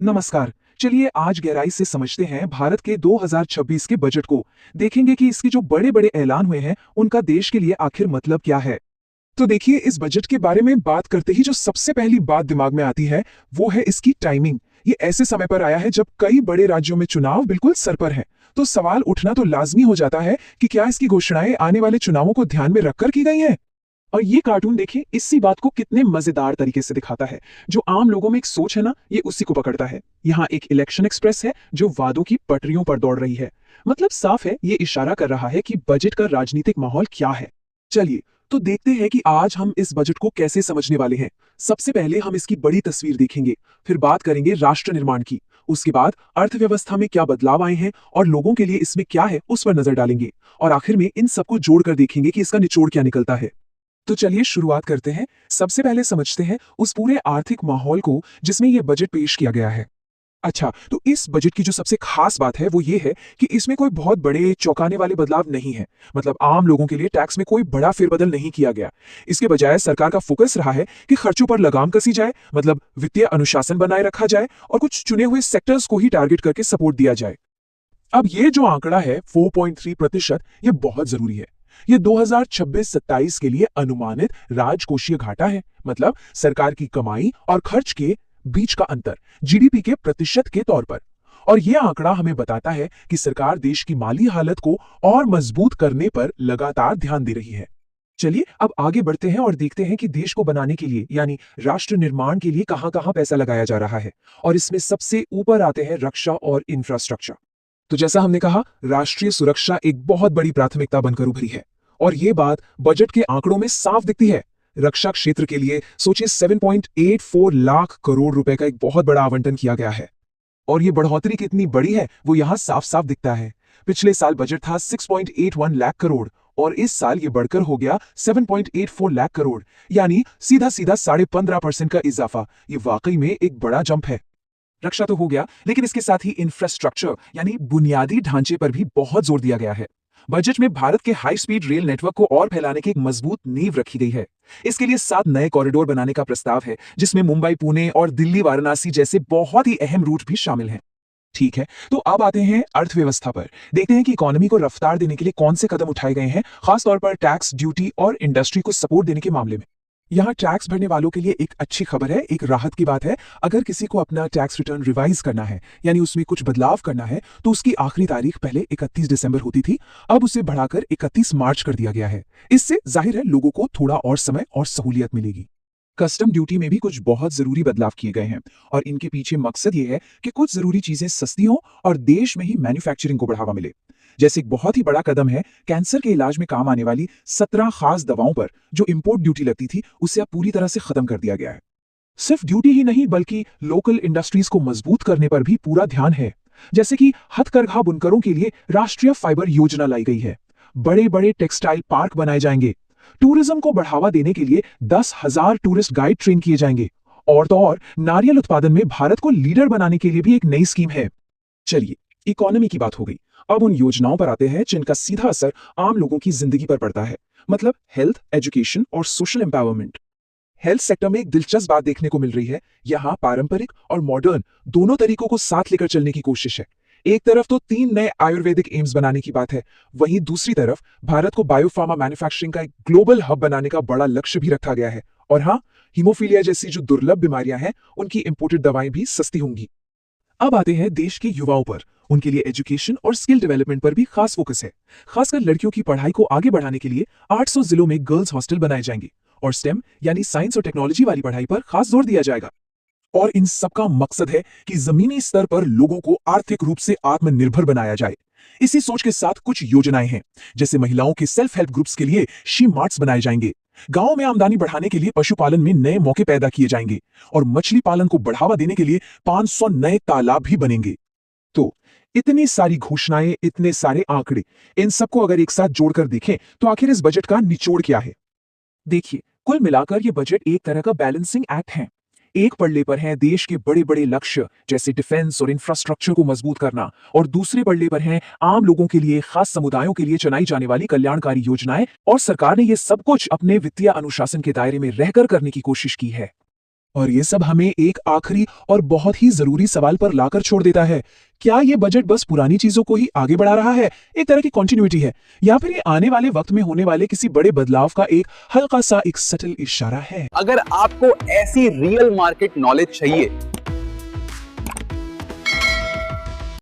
नमस्कार। चलिए आज गहराई से समझते हैं भारत के 2026 के बजट को। देखेंगे कि इसके जो बड़े बड़े ऐलान हुए हैं उनका देश के लिए आखिर मतलब क्या है। तो देखिए, इस बजट के बारे में बात करते ही जो सबसे पहली बात दिमाग में आती है वो है इसकी टाइमिंग। ये ऐसे समय पर आया है जब कई बड़े राज्यों में चुनाव बिल्कुल सर पर हैं। तो सवाल उठना तो लाजमी हो जाता है कि क्या इसकी घोषणाएं आने वाले चुनावों को ध्यान में रखकर की गई हैं। और ये कार्टून देखिए इसी बात को कितने मजेदार तरीके से दिखाता है। जो आम लोगों में एक सोच है ना, ये उसी को पकड़ता है। यहाँ एक इलेक्शन एक्सप्रेस है जो वादों की पटरियों पर दौड़ रही है। मतलब साफ है, ये इशारा कर रहा है कि बजट का राजनीतिक माहौल क्या है। चलिए तो देखते हैं कि आज हम इस बजट को कैसे समझने वाले हैं। सबसे पहले हम इसकी बड़ी तस्वीर देखेंगे, फिर बात करेंगे राष्ट्र निर्माण की। उसके बाद अर्थव्यवस्था में क्या बदलाव आए हैं और लोगों के लिए इसमें क्या है उस पर नजर डालेंगे। और आखिर में इन सबको जोड़कर देखेंगे कि इसका निचोड़ क्या निकलता है। तो चलिए शुरुआत करते हैं। सबसे पहले समझते हैं उस पूरे आर्थिक माहौल को जिसमें यह बजट पेश किया गया है। अच्छा, तो इस बजट की जो सबसे खास बात है वो ये है कि इसमें कोई बहुत बड़े चौंकाने वाले बदलाव नहीं है। मतलब आम लोगों के लिए टैक्स में कोई बड़ा फेरबदल नहीं किया गया। इसके बजाय सरकार का फोकस रहा है कि खर्चों पर लगाम कसी जाए, मतलब वित्तीय अनुशासन बनाए रखा जाए और कुछ चुने हुए सेक्टर्स को ही टारगेट करके सपोर्ट दिया जाए। अब ये जो आंकड़ा है 4.3%, ये बहुत जरूरी है। ये 2026-27 के लिए अनुमानित राजकोषीय घाटा है। मतलब सरकार की कमाई और खर्च के बीच का अंतर जीडीपी के प्रतिशत के तौर पर। और यह आंकड़ा हमें बताता है कि सरकार देश की माली हालत को और मजबूत करने पर लगातार ध्यान दे रही है। चलिए अब आगे बढ़ते हैं और देखते हैं कि देश को बनाने के लिए यानी राष्ट्र निर्माण के लिए कहां कहां पैसा लगाया जा रहा है। और इसमें सबसे ऊपर आते हैं रक्षा और इंफ्रास्ट्रक्चर। तो जैसा हमने कहा, राष्ट्रीय सुरक्षा एक बहुत बड़ी प्राथमिकता बनकर उभरी है और ये बात बजट के आंकड़ों में साफ दिखती है। रक्षा क्षेत्र के लिए सोचिए 7.84 लाख करोड़ रुपए का एक बहुत बड़ा आवंटन किया गया है। और ये बढ़ोतरी कितनी बड़ी है वो यहां साफ साफ दिखता है। पिछले साल बजट था 6.81 लाख करोड़ और इस साल ये बढ़कर हो गया 7.84 लाख करोड़, यानी सीधा सीधा 15.5% का इजाफा। ये वाकई में एक बड़ा जंप है। रक्षा तो हो गया, लेकिन इसके साथ ही इंफ्रास्ट्रक्चर यानी बुनियादी ढांचे पर भी बहुत जोर दिया गया है। बजट में भारत के हाई स्पीड रेल नेटवर्क को और फैलाने की एक मजबूत नींव रखी गई है। इसके लिए 7 नए कॉरिडोर बनाने का प्रस्ताव है, जिसमें मुंबई पुणे और दिल्ली वाराणसी जैसे बहुत ही अहम रूट भी शामिल हैं। ठीक है, तो अब आते हैं अर्थव्यवस्था पर। देखते हैं कि इकोनॉमी को रफ्तार देने के लिए कौन से कदम उठाए गए हैं, खासतौर पर टैक्स, ड्यूटी और इंडस्ट्री को सपोर्ट देने के मामले में। यहाँ टैक्स भरने वालों के लिए एक अच्छी खबर है, एक राहत की बात है। अगर किसी को अपना टैक्स रिटर्न रिवाइज करना है यानी उसमें कुछ बदलाव करना है तो उसकी आखिरी तारीख पहले 31 दिसंबर होती थी, अब उसे बढ़ाकर 31 मार्च कर दिया गया है। इससे जाहिर है लोगों को थोड़ा और समय और सहूलियत मिलेगी। कस्टम ड्यूटी में भी कुछ बहुत जरूरी बदलाव किए गए हैं और इनके पीछे मकसद ये है कि कुछ जरूरी चीजें सस्ती हों और देश में ही मैन्युफैक्चरिंग को बढ़ावा मिले। जैसे एक बहुत ही बड़ा कदम है, कैंसर के इलाज में काम आने वाली 17 खास दवाओं पर जो इंपोर्ट ड्यूटी लगती थी उसे अब पूरी तरह से खत्म कर दिया गया है। सिर्फ ड्यूटी ही नहीं बल्कि लोकल इंडस्ट्रीज को मजबूत करने पर भी पूरा ध्यान है। जैसे कि हथकरघा बुनकरों के लिए राष्ट्रीय फाइबर योजना लाई गई है। बड़े बड़े टेक्सटाइल पार्क बनाए जाएंगे। टूरिज्म को बढ़ावा देने के लिए 10,000 टूरिस्ट गाइड ट्रेन किए जाएंगे। और तो और नारियल उत्पादन में भारत को लीडर बनाने के लिए भी एक नई स्कीम है। चलिए, इकोनॉमी की बात हो गई, अब उन योजनाओं पर आते हैं जिनका सीधा असर आम लोगों की जिंदगी पर पड़ता है। मतलब हेल्थ, एजुकेशन और सोशल एम्पावरमेंट। हेल्थ सेक्टर में एक दिलचस्प बात देखने को मिल रही है। यहाँ पारंपरिक और मॉडर्न दोनों तरीकों को साथ लेकर चलने की कोशिश है। एक तरफ तो 3 नए आयुर्वेदिक एम्स बनाने की बात है, वहीं दूसरी तरफ भारत को बायोफार्मा मैन्युफैक्चरिंग का एक ग्लोबल हब बनाने का बड़ा लक्ष्य भी रखा गया है। और हाँ, हीमोफीलिया जैसी जो दुर्लभ बीमारियां हैं उनकी इंपोर्टेड दवाएं भी सस्ती होंगी। अब आते हैं देश के युवाओं पर। उनके लिए एजुकेशन और स्किल डेवलपमेंट पर भी खास फोकस है। खासकर लड़कियों की पढ़ाई को आगे बढ़ाने के लिए 800 जिलों में गर्ल्स हॉस्टल बनाए जाएंगे और स्टेम यानी साइंस और टेक्नोलॉजी वाली पढ़ाई पर खास जोर दिया जाएगा। और इन सबका मकसद है कि जमीनी स्तर पर लोगों को आर्थिक रूप से आत्मनिर्भर बनाया जाए। इसी सोच के साथ कुछ योजनाएं हैं, जैसे महिलाओं के सेल्फ हेल्प ग्रुप्स के लिए शी मार्ट्स बनाए जाएंगे। गांव में आमदनी बढ़ाने के लिए पशुपालन में नए मौके पैदा किए जाएंगे और मछली पालन को बढ़ावा देने के लिए 500 नए तालाब भी बनेंगे। तो इतनी सारी घोषणाएं, इतने सारे आंकड़े, इन सबको अगर एक साथ जोड़कर देखें तो आखिर इस बजट का निचोड़ क्या है। देखिए, कुल मिलाकर यह बजट एक तरह का बैलेंसिंग एक्ट है। एक पड़ले पर है देश के बड़े बड़े लक्ष्य जैसे डिफेंस और इंफ्रास्ट्रक्चर को मजबूत करना, और दूसरे पड़ले पर हैं आम लोगों के लिए, खास समुदायों के लिए चलाई जाने वाली कल्याणकारी योजनाएं। और सरकार ने यह सब कुछ अपने वित्तीय अनुशासन के दायरे में रहकर करने की कोशिश की है। और ये सब हमें एक आखिरी और बहुत ही जरूरी सवाल पर लाकर छोड़ देता है, क्या ये बजट बस पुरानी चीजों को ही आगे बढ़ा रहा है, एक तरह की कॉन्टिन्यूटी है, या फिर ये आने वाले वक्त में होने वाले किसी बड़े बदलाव का एक हल्का सा एक सटल इशारा है? अगर आपको ऐसी रियल मार्केट नॉलेज चाहिए